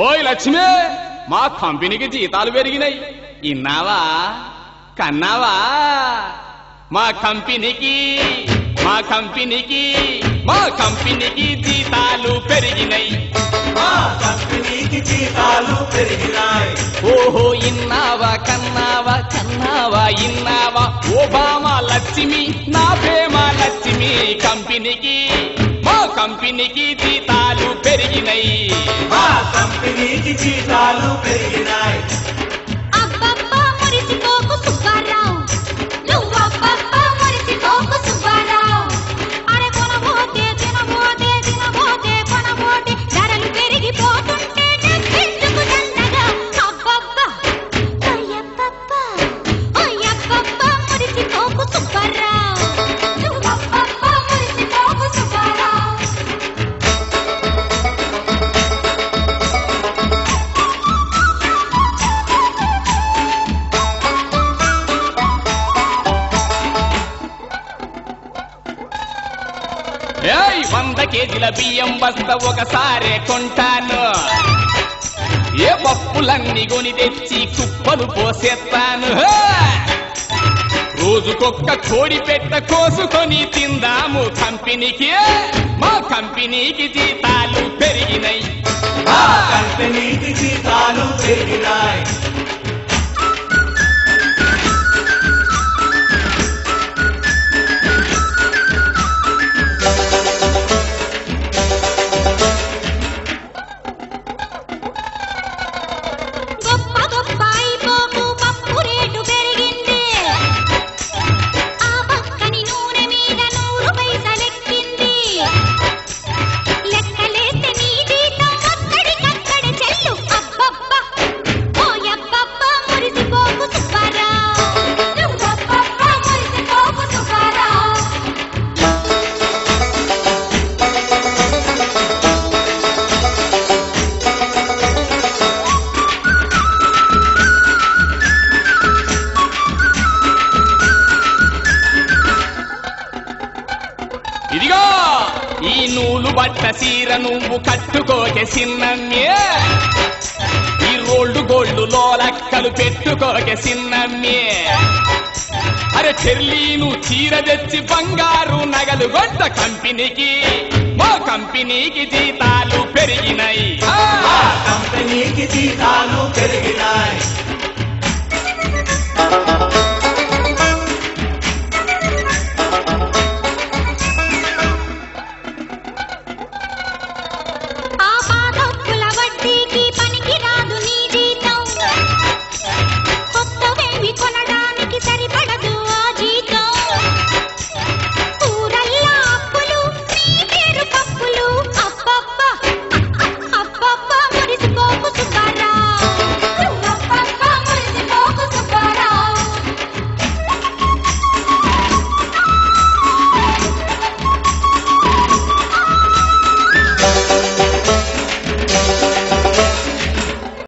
ఓయ్ లక్ష్మి, మా కంపెనీకి జీతాలు పెరిగినాయి. ఇన్నావా కన్నావా? మా కంపెనీకి జీతాలు పెరిగినాయి. ఓహో ఇన్నావా కన్నావా ఇన్నావా? ఓబామా లక్ష్మి, నా ప్రేమ లక్ష్మి, మా కంపెనీకి జీతాలు పెరిగినాయి. అబ్బబ్బా మురిసిపోకు సుబ్బారావు, నువ్వబ్బబ్బా మురిసిపోకు సుబ్బారావు. అరే కొనబోతే తినబోతే కొనబోతే ధరలు పెరిగిపోతుంటే నెక్కించుకు దండగా. అబ్బబ్బా ఓయబ్బబ్బా మురిసిపోకు సుబ్బారావు, నువ్వబ్బబ్బా మురిసిపోకు సుబ్బారావు. ఏయ్ 100 కేజీల బియ్యం బస్తా ఒకసారే కొంటాను. ఏ పప్పులన్నీ కొని తెచ్చి కుప్పలు పోసేస్తాను. రోజుకొక్క కోడి పెట్ట కోసుకొని తిందాము కంపెనీకి. మా కంపెనీకి జీతాలు పెరిగినాయి. గొప్ప గొప్ప అయిపోకు పప్పు రేటు పెరిగింది. ఆ పక్కని నూనె మీద 100 పైసలెక్కింది. లెక్కలేస్తే నీ జీతం అక్కడికక్కడే చెల్లు. అబ్బబ్బా ఓయబ్బబ్బా మురిసిపోకు సుబ్బారావు, నువ్వబ్బబ్బా మురిసిపోకు సుబ్బారావు. ఇదిగో ఈ నూలు బట్ట సీర నువ్వు కట్టుకోకే సిన్నమ్మే. ఈ రోల్డు గోల్డ్ లోలక్కలు పెట్టుకోకే సిన్నమ్మే. అరే చెర్లీను చీర తెచ్చి బంగారు నగలు గొట్ట కంపెనీకి. మా కంపెనీకి జీతాలు పెరిగినాయి.